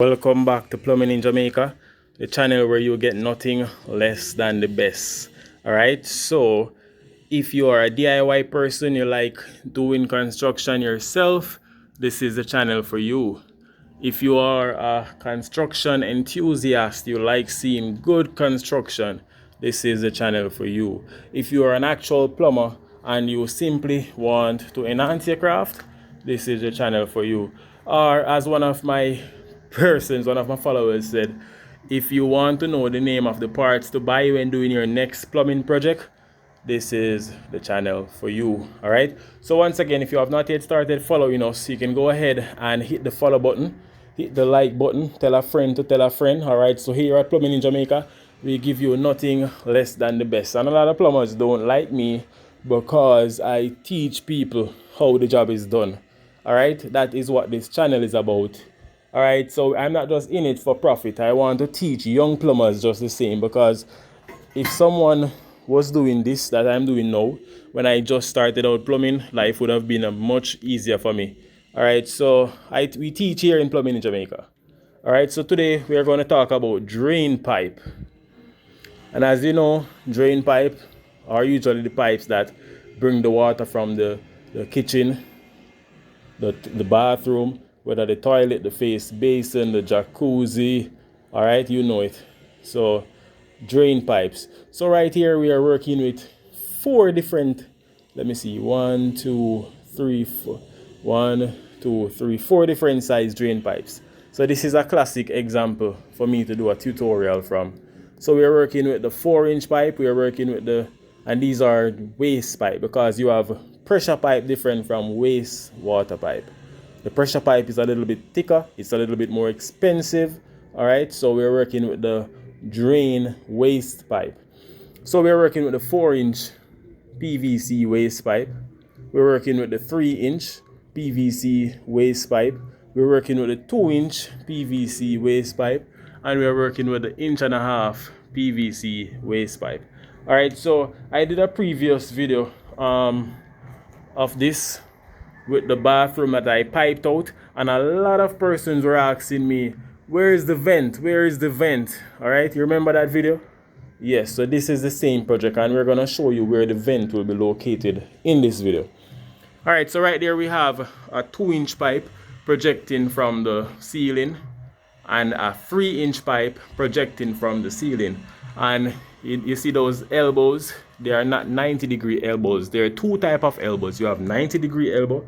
Welcome back to Plumbing in Jamaica, the channel where you get nothing less than the best. Alright, so if you are a DIY person, you like doing construction yourself, this is the channel for you. If you are a construction enthusiast, you like seeing good construction, this is the channel for you. If you are an actual plumber and you simply want to enhance your craft, this is the channel for you. Or as one of my followers said, if you want to know the name of the parts to buy when doing your next plumbing project, this is the channel for you. All right, so once again, if you have not yet started following us, you can go ahead and hit the follow button, hit the like button, tell a friend to tell a friend. All right, so here at Plumbing in Jamaica, we give you nothing less than the best. And a lot of plumbers don't like me because I teach people how the job is done. All right, that is what this channel is about. All right, so I'm not just in it for profit. I want to teach young plumbers just the same, because if someone was doing this that I'm doing now when I just started out plumbing, life would have been much easier for me. All right, so we teach here in Plumbing in Jamaica. All right, so today we are going to talk about drain pipe. And as you know, drain pipe are usually the pipes that bring the water from the kitchen, the bathroom, whether the toilet, the face basin, the jacuzzi. All right, you know it. So drain pipes. So right here we are working with four different, let me see, four different size drain pipes. So this is a classic example for me to do a tutorial from. So we are working with the 4-inch pipe, we are working with and these are waste pipe, because you have pressure pipe different from waste water pipe. The pressure pipe is a little bit thicker, it's a little bit more expensive. All right, so we're working with the drain waste pipe. So we're working with the 4-inch PVC waste pipe. We're working with the 3-inch PVC waste pipe. We're working with the 2-inch PVC waste pipe, and we're working with the 1.5-inch PVC waste pipe. All right, so I did a previous video of this with the bathroom that I piped out, and a lot of persons were asking me, where is the vent? Where is the vent? All right, you remember that video? Yes, so this is the same project, and we're gonna show you where the vent will be located in this video. All right, so right there we have a 2-inch pipe projecting from the ceiling and a 3-inch pipe projecting from the ceiling. And you see those elbows, they are not 90-degree elbows. There are two types of elbows. You have 90-degree elbow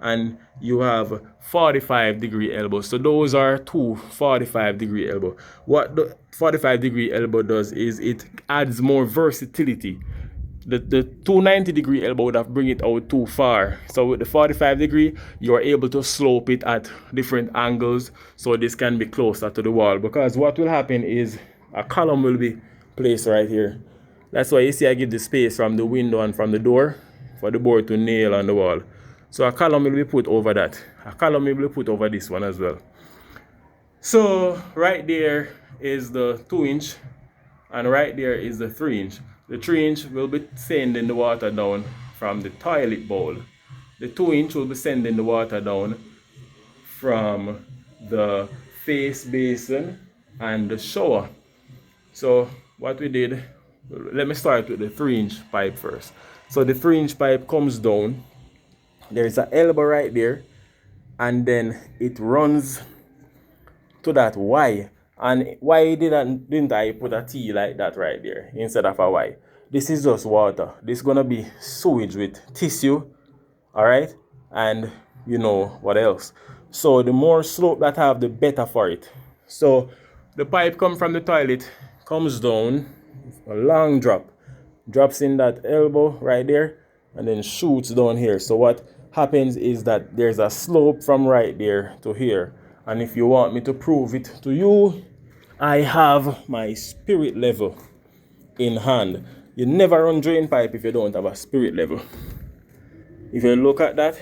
and you have 45-degree elbow. So those are two 45-degree elbow. What the 45-degree elbow does is it adds more versatility. The 290-degree elbow would have bring it out too far. So with the 45-degree, you are able to slope it at different angles, so this can be closer to the wall. Because what will happen is a column will be placed right here. That's why you see I give the space from the window and from the door for the board to nail on the wall. So a column will be put over that. A column will be put over this one as well. So right there is the 2-inch, and right there is the 3-inch. The 3-inch will be sending the water down from the toilet bowl. The 2-inch will be sending the water down from the face basin and the shower. So what we did, let me start with the 3-inch pipe first. So the 3-inch pipe comes down. There's an elbow right there, and then it runs to that Y. And why didn't I put a T like that right there instead of a Y? This is just water. This is gonna be sewage with tissue, all right? And you know what else? So the more slope that I have, the better for it. So the pipe comes from the toilet, comes down, a long drop, drops in that elbow right there, and then shoots down here. So what happens is that there's a slope from right there to here. And if you want me to prove it to you, I have my spirit level in hand. You never run drain pipe if you don't have a spirit level. If you look at that,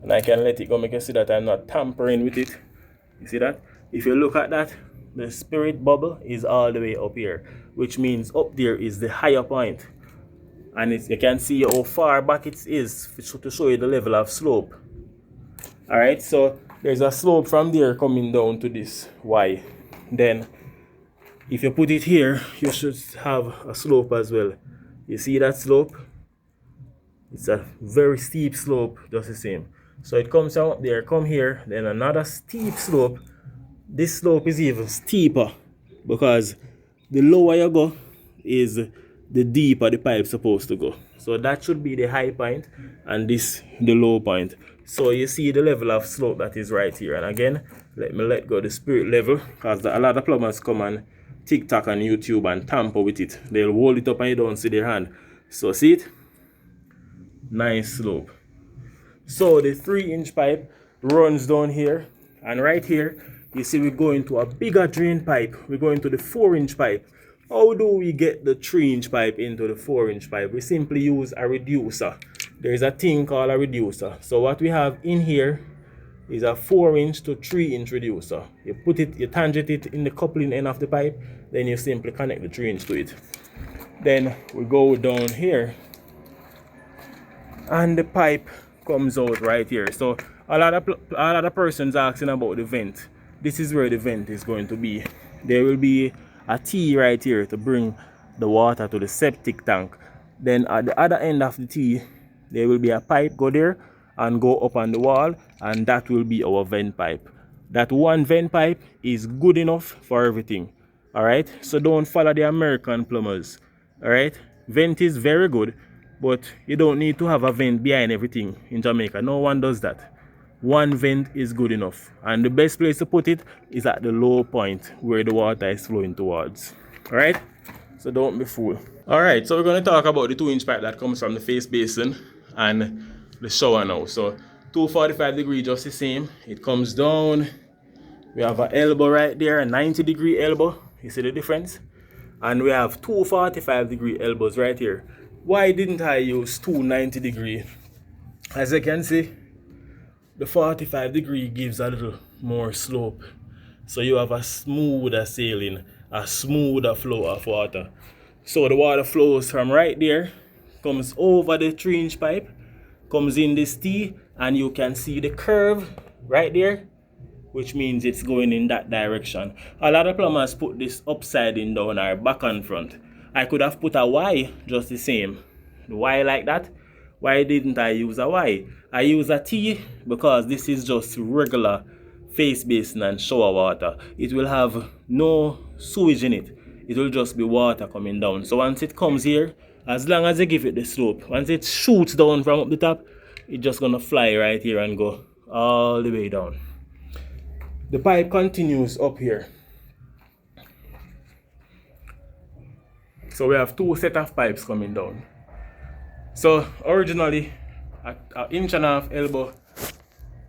and I can let it go, make you see that I'm not tampering with it. You see that? If you look at that, the spirit bubble is all the way up here, which means up there is the higher point. And you can see how far back it is to show you the level of slope. Alright, so there's a slope from there coming down to this Y. Then if you put it here, you should have a slope as well. You see that slope? It's a very steep slope, just the same. So it comes out there, come here, then another steep slope. This slope is even steeper because the lower you go is the deeper the pipe supposed to go. So that should be the high point and this the low point. So you see the level of slope that is right here. And again, let me let go the spirit level because a lot of plumbers come on TikTok and YouTube and tamper with it. They'll hold it up and you don't see their hand. So see it? Nice slope. So the 3-inch pipe runs down here, and right here you see we're going to a bigger drain pipe. We're going to the 4-inch pipe. How do we get the 3-inch pipe into the 4-inch pipe? We simply use a reducer. There's a thing called a reducer. So what we have in here is a 4-inch to 3-inch reducer. You put it, you tangent it in the coupling end of the pipe, then you simply connect the 3-inch to it. Then we go down here, and the pipe comes out right here. So a lot of persons asking about the vent. This is where the vent is going to be. There will be a T right here to bring the water to the septic tank. Then at the other end of the T, there will be a pipe go there and go up on the wall, and that will be our vent pipe. That one vent pipe is good enough for everything. Alright, so don't follow the American plumbers. Alright, vent is very good, but you don't need to have a vent behind everything in Jamaica. No one does that. One vent is good enough. And the best place to put it is at the low point where the water is flowing towards. Alright? So don't be fooled. Alright, so we're going to talk about the 2-inch pipe that comes from the face basin and the shower now. So 245 degree, just the same. It comes down. We have an elbow right there, a 90-degree elbow. You see the difference? And we have 245 degree elbows right here. Why didn't I use 290-degree? As you can see, the 45 degree gives a little more slope. So you have a smoother sailing, a smoother flow of water. So the water flows from right there, comes over the 3-inch pipe, comes in this T, and you can see the curve right there, which means it's going in that direction. A lot of plumbers put this upside in down or back and front. I could have put a Y just the same. The Y like that. Why didn't I use a Y? I use a T because this is just regular face basin and shower water. It will have no sewage in it. It will just be water coming down. So once it comes here, as long as you give it the slope, once it shoots down from up the top, it's just gonna fly right here and go all the way down. The pipe continues up here. So we have 2 sets of pipes coming down. So originally, an 1.5 inch elbow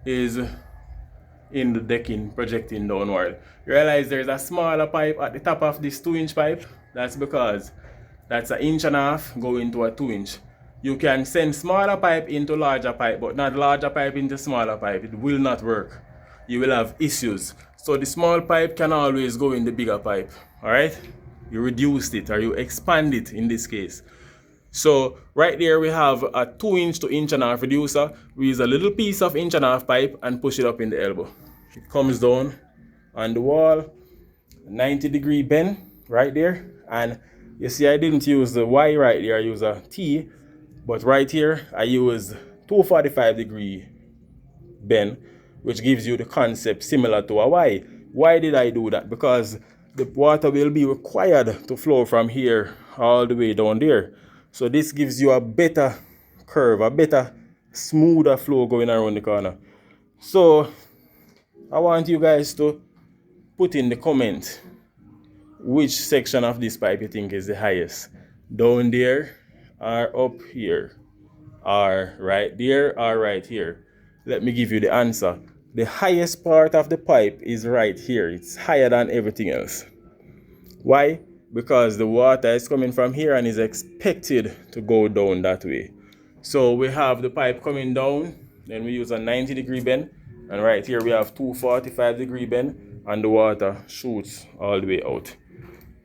is in the decking projecting downward. You realize there's a smaller pipe at the top of this 2-inch pipe. That's because that's an 1.5 inch going to a 2-inch. You can send smaller pipe into larger pipe, but not larger pipe into smaller pipe. It will not work. You will have issues. So the small pipe can always go in the bigger pipe. Alright? You reduced it or you expand it in this case. So right there we have a 2-inch to 1.5 inch reducer. We use a little piece of 1.5 inch pipe and push it up in the elbow. It comes down on the wall, 90-degree bend right there. And you see I didn't use the Y right there, I use a T. But right here I use 245-degree bend, which gives you the concept similar to a Y. Why did I do that? Because the water will be required to flow from here all the way down there. So this gives you a better curve, a better smoother flow going around the corner. So I want you guys to put in the comment which section of this pipe you think is the highest. Down there or up here, or right there or right here. Let me give you the answer. The highest part of the pipe is right here. It's higher than everything else. Why? Because the water is coming from here and is expected to go down that way. So we have the pipe coming down, then we use a 90-degree bend, and right here we have 245-degree bend, and the water shoots all the way out.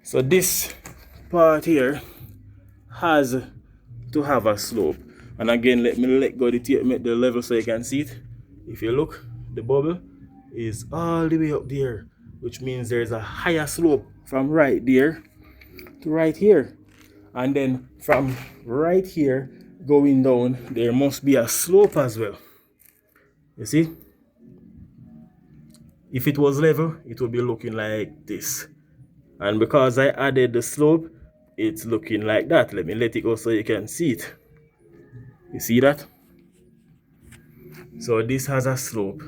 So this part here has to have a slope. And again, let me let go the tape, make the level so you can see it. If you look, the bubble, is all the way up there, which means there's a higher slope from right there to right here. And then from right here going down, there must be a slope as well. You see? If it was level, it would be looking like this. And because I added the slope, it's looking like that. Let me let it go so you can see it. You see that? So this has a slope.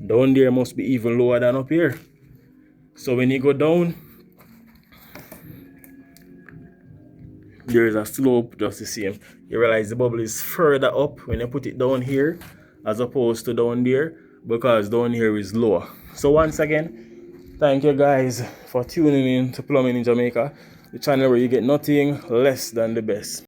Down there must be even lower than up here. So when you go down, there is a slope just the same. You realize the bubble is further up when you put it down here as opposed to down there, because down here is lower. So once again, thank you guys for tuning in to Plumbing in Jamaica, the channel where you get nothing less than the best.